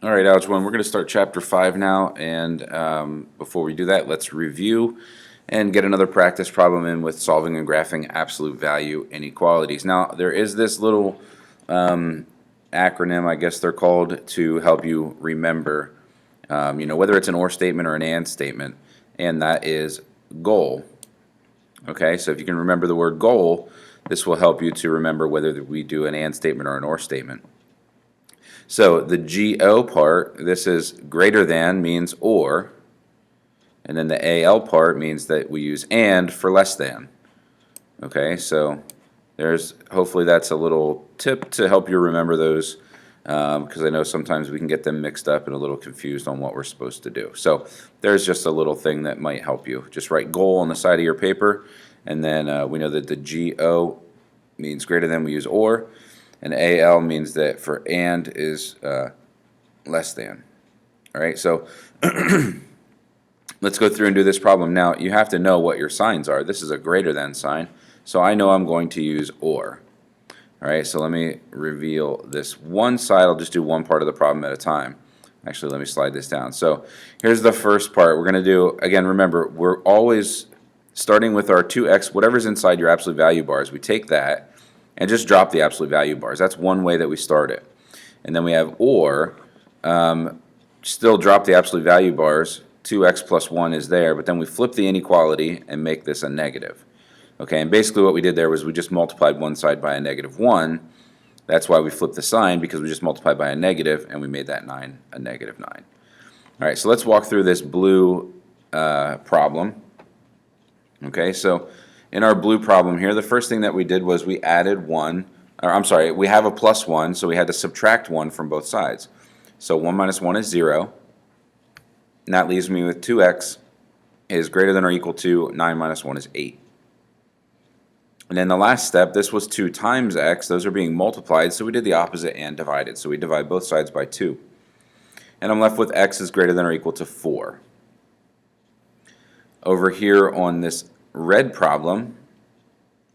All right, Algebra 1, we're going to start Chapter 5 now, and before we do that, let's review and get another practice problem in with solving and graphing absolute value inequalities. Now, there is this little acronym, I guess they're called, to help you remember, whether it's an or statement or an and statement, and that is goal. Okay, so if you can remember the word goal, this will help you to remember whether we do an and statement or an or statement. So the GO part, this is greater than means or, and then the AL part means that we use and for less than. Okay, so hopefully that's a little tip to help you remember those, because I know sometimes we can get them mixed up and a little confused on what we're supposed to do. So there's just a little thing that might help you. Just write goal on the side of your paper, and then we know that the GO means greater than, we use or, and AL means that for and is less than. All right, so let's go through and do this problem. Now, you have to know what your signs are. This is a greater than sign, so I know I'm going to use or. All right, so let me reveal this one side. I'll just do one part of the problem at a time. Actually, let me slide this down. So here's the first part. We're going to do, again, remember, we're always starting with our 2x, whatever's inside your absolute value bars. We take that and just drop the absolute value bars. That's one way that we start it. And then we have or, still drop the absolute value bars. 2x plus 1 is there, but then we flip the inequality and make this a negative. Okay, and basically what we did there was we just multiplied one side by a negative 1. That's why we flipped the sign, because we just multiplied by a negative, and we made that 9 a negative 9. All right, so let's walk through this blue problem. Okay, so in our blue problem here, the first thing that we did was we added 1, or I'm sorry, we have a plus 1, so we had to subtract 1 from both sides. So 1 minus 1 is 0, and that leaves me with 2x is greater than or equal to 9 minus 1 is 8. And then the last step, this was 2 times x, those are being multiplied, so we did the opposite and divided. So we divide both sides by 2. And I'm left with x is greater than or equal to 4. Over here on this red problem,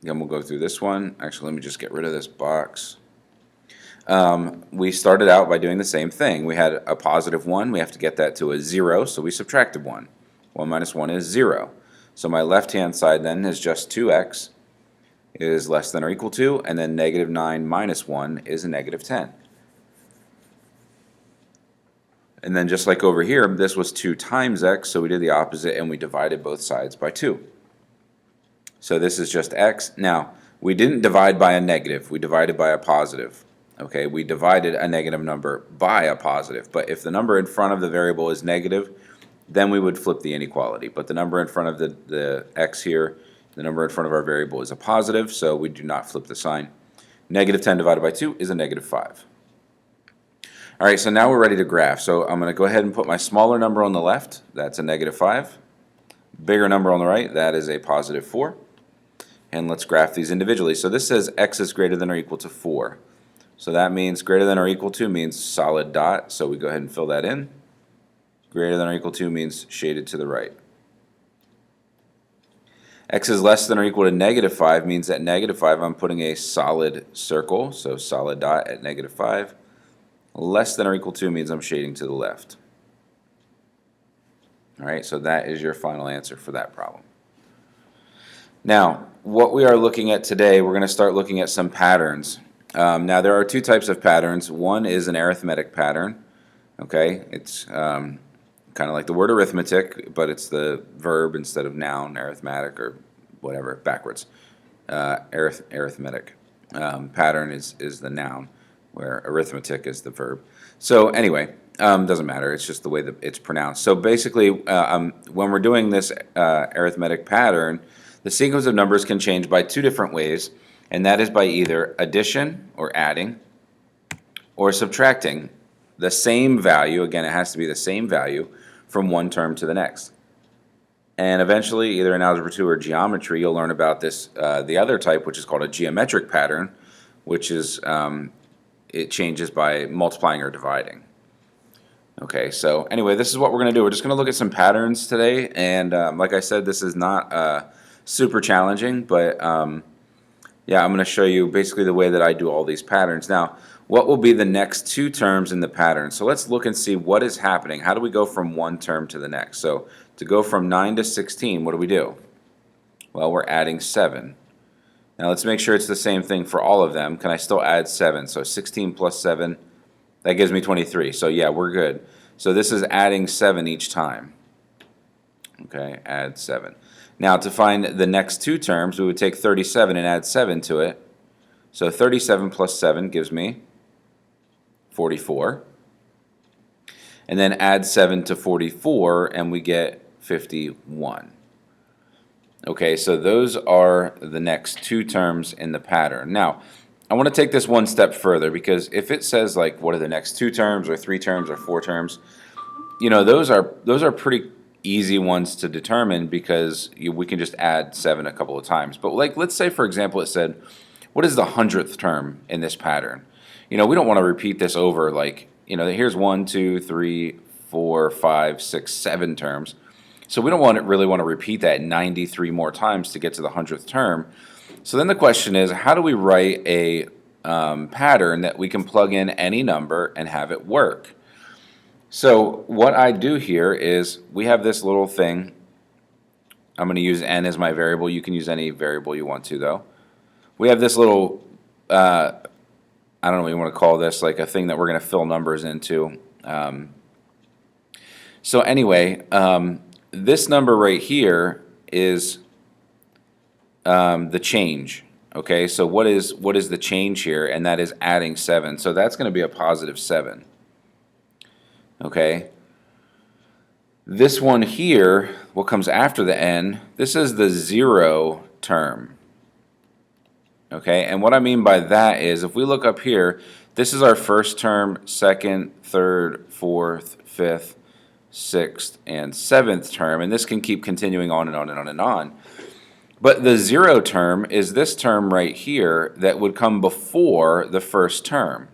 again we'll go through this one. Actually, let me just get rid of this box. We started out by doing the same thing. We had a positive 1, we have to get that to a 0, so we subtracted 1. 1 minus 1 is 0. So my left-hand side then is just 2x is less than or equal to, and then negative 9 minus 1 is a negative 10. And then just like over here, this was 2 times x, so we did the opposite and we divided both sides by 2. So this is just x. Now, we didn't divide by a negative, we divided by a positive. Okay, we divided a negative number by a positive, but if the number in front of the variable is negative, then we would flip the inequality. But the number in front of the x here, the number in front of our variable is a positive, so we do not flip the sign. Negative 10 divided by 2 is a negative 5. All right, so now we're ready to graph. So I'm going to go ahead and put my smaller number on the left. That's a negative 5. Bigger number on the right, that is a positive 4. And let's graph these individually. So this says x is greater than or equal to 4. So that means greater than or equal to means solid dot, so we go ahead and fill that in. Greater than or equal to means shaded to the right. X is less than or equal to negative 5 means at negative 5 I'm putting a solid circle, so solid dot at negative 5. Less than or equal to means I'm shading to the left. All right, so that is your final answer for that problem. Now, what we are looking at today, we're going to start looking at some patterns. Now, there are 2 types of patterns. One is an arithmetic pattern. Okay, it's kind of like the word arithmetic, but it's the verb instead of noun, arithmetic or whatever, backwards. Arithmetic pattern is the noun, where arithmetic is the verb. So anyway, doesn't matter, it's just the way that it's pronounced. So basically, when we're doing this arithmetic pattern, the sequence of numbers can change by 2 different ways, and that is by either addition or adding, or subtracting the same value, again it has to be the same value, from one term to the next. And eventually, either in Algebra 2 or Geometry, you'll learn about this, the other type, which is called a geometric pattern, which is, it changes by multiplying or dividing. Okay, so anyway, this is what we're going to do. We're just going to look at some patterns today, and like I said, this is not super challenging, but yeah, I'm going to show you basically the way that I do all these patterns. Now, what will be the next two terms in the pattern? So let's look and see what is happening. How do we go from one term to the next? So to go from 9 to 16, what do? Well, we're adding 7. Now let's make sure it's the same thing for all of them. Can I still add 7? So 16 plus 7, that gives me 23. So yeah, we're good. So this is adding 7 each time. Okay, add 7. Now to find the next two terms, we would take 37 and add 7 to it. So 37 plus 7 gives me 44. And then add 7 to 44 and we get 51. Okay, so those are the next two terms in the pattern. Now, I want to take this one step further, because if it says like what are the next two terms or three terms or four terms, you know, those are pretty easy ones to determine, because we can just add 7 a couple of times. But like, let's say for example it said, what is the 100th term in this pattern? You know, we don't want to repeat this over, like, you know, here's 1, 2, 3, 4, 5, 6, 7 terms. So we don't really want to repeat that 93 more times to get to the 100th term. So then the question is, how do we write a pattern that we can plug in any number and have it work? So what I do here is, we have this little thing. I'm going to use n as my variable. You can use any variable you want to, though. We have this little, I don't know what you want to call this, like a thing that we're going to fill numbers into. So anyway, this number right here is the change. Okay, so what is the change here? And that is adding 7. So that's going to be a positive 7. Okay. This one here, what comes after the n, this is the 0 term. Okay, and what I mean by that is, if we look up here, this is our first term, second, third, fourth, fifth, sixth, and seventh term, and this can keep continuing on and on and on and on. But the 0 term is this term right here that would come before the first term.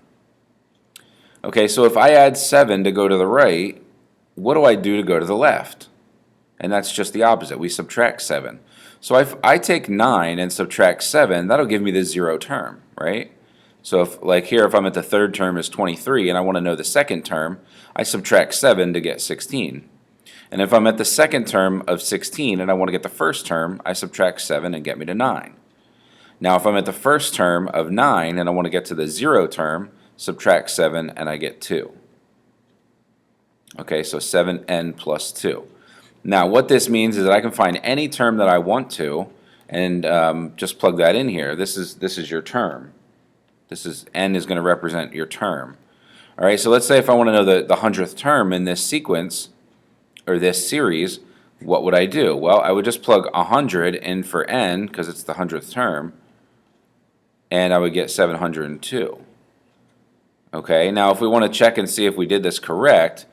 Okay, so if I add 7 to go to the right, what do I do to go to the left? And that's just the opposite. We subtract 7. So if I take 9 and subtract 7, that'll give me the 0 term, right? So if, like here, if I'm at the third term is 23 and I want to know the second term, I subtract 7 to get 16. And if I'm at the second term of 16 and I want to get the first term, I subtract 7 and get me to 9. Now if I'm at the first term of 9 and I want to get to the 0 term, subtract 7 and I get 2. Okay, so 7n plus 2. Now what this means is that I can find any term that I want to and just plug that in here. This is your term. N is going to represent your term. All right, so let's say if I want to know the 100th term in this sequence or this series, what would I do? Well, I would just plug 100 in for n because it's the 100th term, and I would get 702. Okay, now if we want to check and see if we did this correct,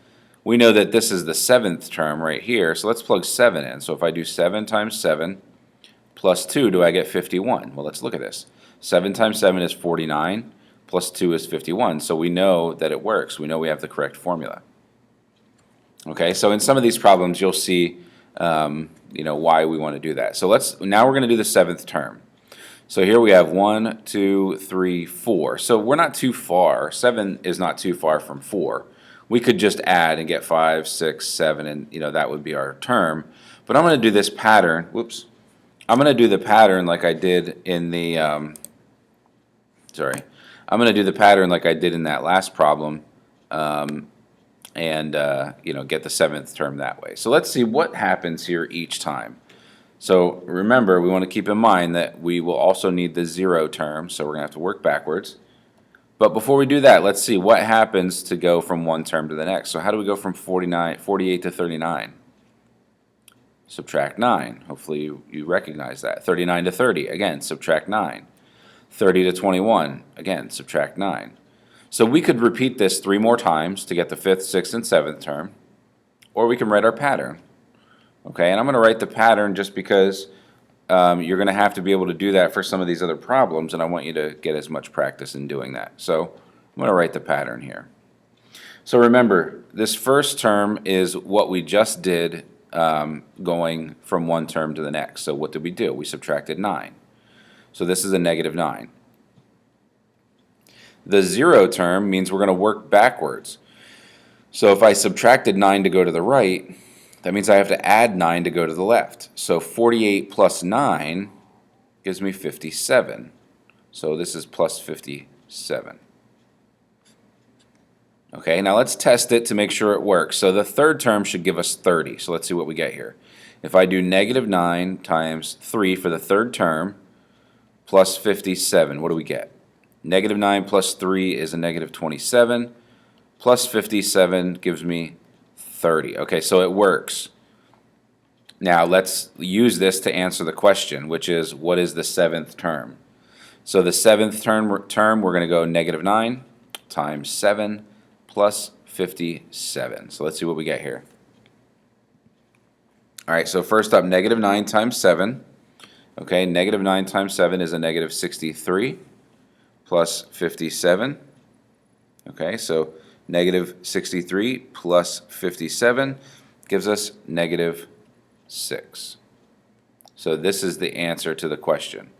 we know that this is the 7th term right here, so let's plug 7 in. So if I do 7 times 7 plus 2, do I get 51? Well, let's look at this. 7 times 7 is 49, plus 2 is 51, so we know that it works. We know we have the correct formula. Okay, so in some of these problems you'll see you know, why we want to do that. So now we're going to do the 7th term. So here we have 1, 2, 3, 4. So we're not too far. 7 is not too far from 4. We could just add and get 5, 6, 7, and you know, that would be our term. But I'm going to do this pattern. Whoops. I'm going to do the pattern like I did in the I'm going to do the pattern like I did in that last problem, and you know, get the 7th term that way. So let's see what happens here each time. So remember, we want to keep in mind that we will also need the 0 term, so we're going to have to work backwards. But before we do that, let's see what happens to go from one term to the next. So how do we go from 48 to 39? Subtract 9. Hopefully you recognize that. 39 to 30. Again, subtract 9. 30 to 21. Again, subtract 9. So we could repeat this 3 more times to get the 5th, 6th, and 7th term. Or we can write our pattern. Okay, and I'm going to write the pattern just because you're going to have to be able to do that for some of these other problems, and I want you to get as much practice in doing that. So I'm going to write the pattern here. So remember, this first term is what we just did going from one term to the next. So what did we do? We subtracted 9. So this is a negative 9. The 0 term means we're going to work backwards. So if I subtracted 9 to go to the right, that means I have to add 9 to go to the left. So 48 plus 9 gives me 57. So this is plus 57. Okay, now let's test it to make sure it works. So the third term should give us 30. So let's see what we get here. If I do negative 9 times 3 for the third term plus 57, what do we get? Negative 9 plus 3 is a negative 27. Plus 57 gives me 30. Okay, so it works. Now let's use this to answer the question, which is, what is the seventh term? So the seventh term we're going to go negative 9 times 7 plus 57. So let's see what we get here. All right, so first up, negative 9 times 7. Okay, negative 9 times 7 is a negative 63 plus 57. Okay, so negative 63 plus 57 gives us negative 6. So this is the answer to the question.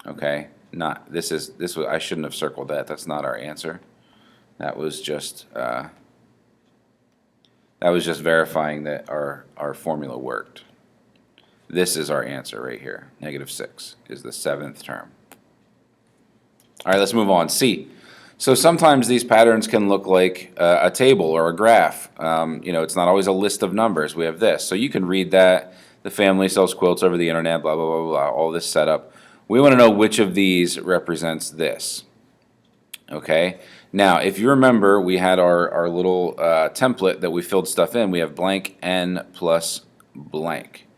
Okay, I shouldn't have circled that. That's not our answer. That was just verifying that our formula worked. This is our answer right here. Negative 6 is the seventh term. All right, let's move on. C. So sometimes these patterns can look like a table or a graph. It's not always a list of numbers. We have this. So you can read that. The family sells quilts over the internet, blah, blah, blah, blah, all this setup. We want to know which of these represents this. Okay? Now, if you remember, we had our little template that we filled stuff in. We have blank n plus blank.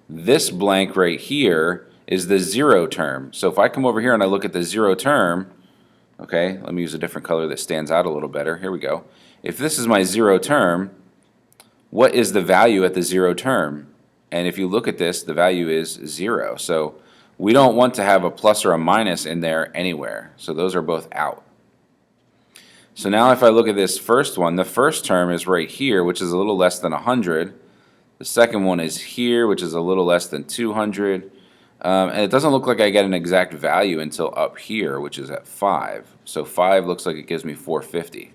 This blank right here is the 0 term. So if I come over here and I look at the 0 term, okay, let me use a different color that stands out a little better. Here we go. If this is my 0 term, what is the value at the 0 term? And if you look at this, the value is 0. So we don't want to have a plus or a minus in there anywhere. So those are both out. So now if I look at this first one, the first term is right here, which is a little less than 100. The second one is here, which is a little less than 200. And it doesn't look like I get an exact value until up here, which is at 5. So 5 looks like it gives me 450.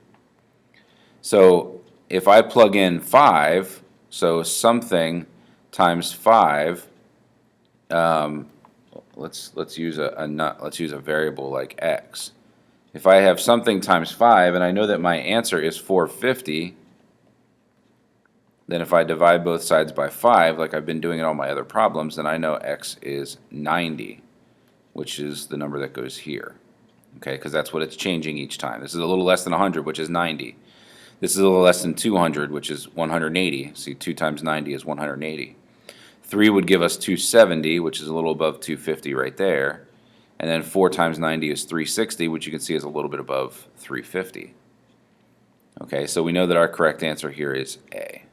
So if I plug in 5, so something times 5, let's use a variable like x. If I have something times 5 and I know that my answer is 450, then if I divide both sides by 5, like I've been doing in all my other problems, then I know x is 90, which is the number that goes here. Okay, because that's what it's changing each time. This is a little less than 100, which is 90. This is a little less than 200, which is 180. See, 2 times 90 is 180. 3 would give us 270, which is a little above 250 right there. And then 4 times 90 is 360, which you can see is a little bit above 350. Okay, so we know that our correct answer here is A.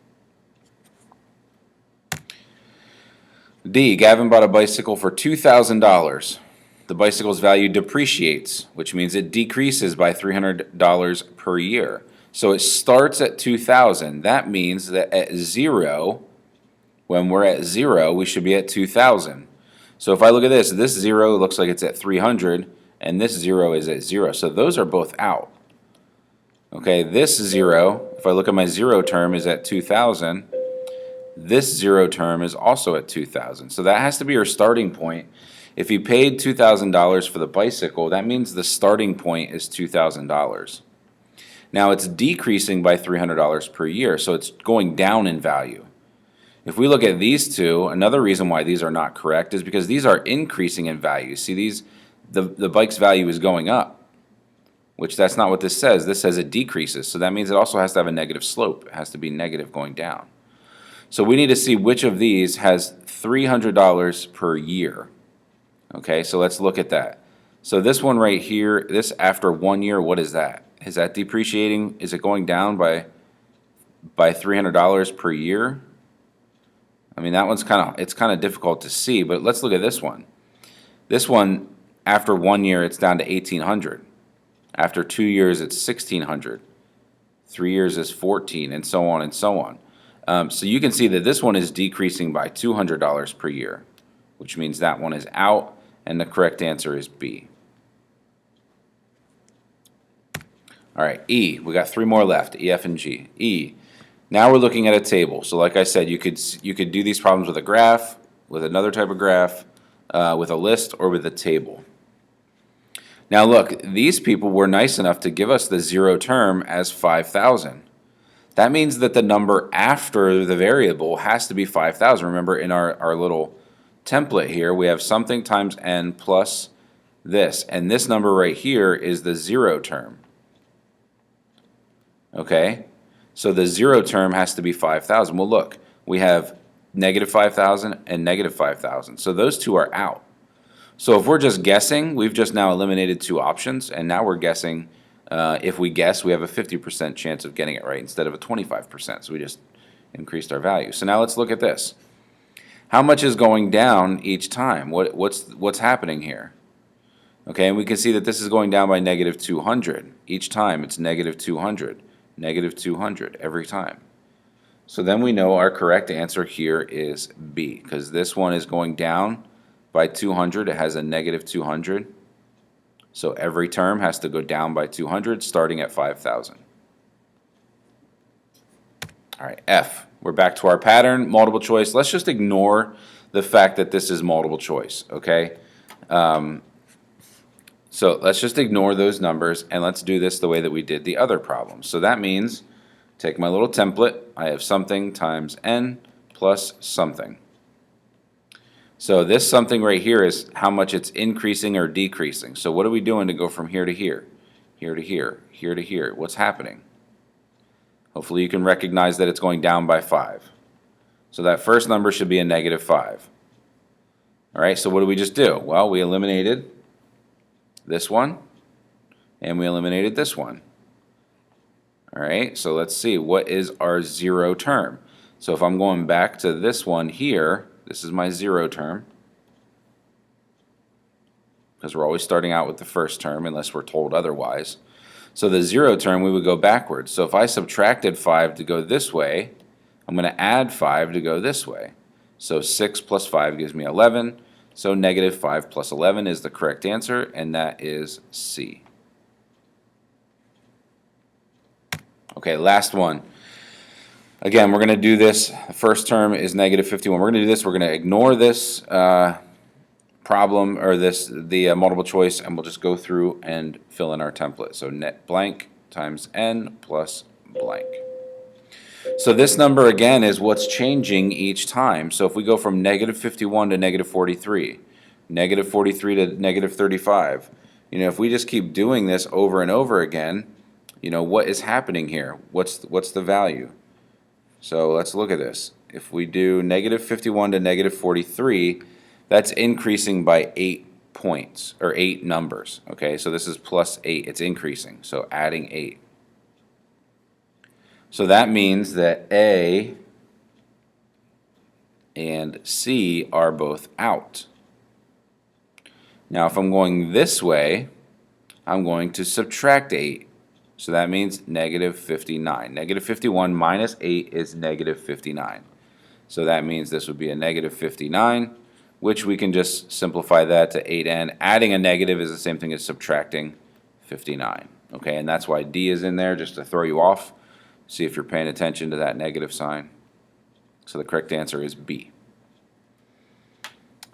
D. Gavin bought a bicycle for $2,000. The bicycle's value depreciates, which means it decreases by $300 per year. So it starts at $2,000. That means that at 0, when we're at 0, we should be at 2,000. So if I look at this 0 looks like it's at 300, and this 0 is at 0. So those are both out. Okay, this 0, if I look at my 0 term, is at 2,000. This 0 term is also at 2,000. So that has to be your starting point. If you paid $2,000 for the bicycle, that means the starting point is $2,000. Now it's decreasing by $300 per year, so it's going down in value. If we look at these two, another reason why these are not correct is because these are increasing in value. See, the bike's value is going up, which that's not what this says. This says it decreases, so that means it also has to have a negative slope. It has to be negative going down. So we need to see which of these has $300 per year. Okay, so let's look at that. So this one right here, this after 1 year, what is that? Is that depreciating? Is it going down by $300 per year? I mean, that one's it's kind of difficult to see, but let's look at this one. This one, after 1 year, it's down to $1,800. After 2 years, it's $1,600. 3 years is $1,400, and so on and so on. So you can see that this one is decreasing by $200 per year, which means that one is out, and the correct answer is B. All right, E. We got 3 more left, E, F, and G. E. Now we're looking at a table. So like I said, you could do these problems with a graph, with another type of graph, with a list, or with a table. Now look, these people were nice enough to give us the zero term as 5,000. That means that the number after the variable has to be 5,000. Remember, in our little template here, we have something times n plus this. And this number right here is the zero term. Okay? So the zero term has to be 5,000. Well, look, we have negative 5,000 and negative 5,000. So those two are out. So if we're just guessing, we've just now eliminated 2 options, and now we're guessing. If we guess, we have a 50% chance of getting it right instead of a 25%. So we just increased our value. So now let's look at this. How much is going down each time? What's happening here? Okay, and we can see that this is going down by negative 200. Each time it's negative 200, negative 200 every time. So then we know our correct answer here is B, because this one is going down by 200. It has a negative 200. So every term has to go down by 200, starting at 5,000. All right, F. We're back to our pattern, multiple choice. Let's just ignore the fact that this is multiple choice, okay? So let's just ignore those numbers, and let's do this the way that we did the other problems. So that means, take my little template, I have something times n plus something. So this something right here is how much it's increasing or decreasing. So what are we doing to go from here to here, here to here, here to here? What's happening? Hopefully you can recognize that it's going down by 5. So that first number should be a negative 5. All right, so what do we just do? Well, we eliminated this one, and we eliminated this one. All right, so let's see, what is our zero term? So if I'm going back to this one here, this is my zero term, because we're always starting out with the first term unless we're told otherwise. So the zero term, we would go backwards. So if I subtracted 5 to go this way, I'm going to add 5 to go this way. So 6 plus 5 gives me 11. So negative 5 plus 11 is the correct answer, and that is C. Okay, last one. Again, we're going to do this. The first term is negative 51. We're going to do this. We're going to ignore this problem, or the multiple choice, and we'll just go through and fill in our template. So net blank times n plus blank. So this number, again, is what's changing each time. So if we go from negative 51 to negative 43, negative 43 to negative 35, if we just keep doing this over and over again, what is happening here? What's the value? So let's look at this. If we do negative 51 to negative 43, that's increasing by 8 points, or 8 numbers. Okay, so this is plus 8. It's increasing, so adding 8. So that means that A and C are both out. Now if I'm going this way, I'm going to subtract 8. So that means negative 59. Negative 51 minus 8 is negative 59. So that means this would be a negative 59, which we can just simplify that to 8n. Adding a negative is the same thing as subtracting 59. Okay, and that's why D is in there, just to throw you off. See if you're paying attention to that negative sign. So the correct answer is B.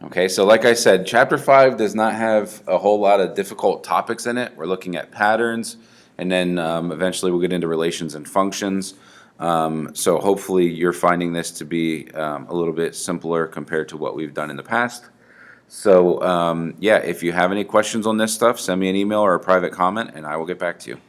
Okay, so like I said, Chapter 5 does not have a whole lot of difficult topics in it. We're looking at patterns, and then eventually we'll get into relations and functions. So hopefully you're finding this to be a little bit simpler compared to what we've done in the past. So yeah, if you have any questions on this stuff, send me an email or a private comment, and I will get back to you.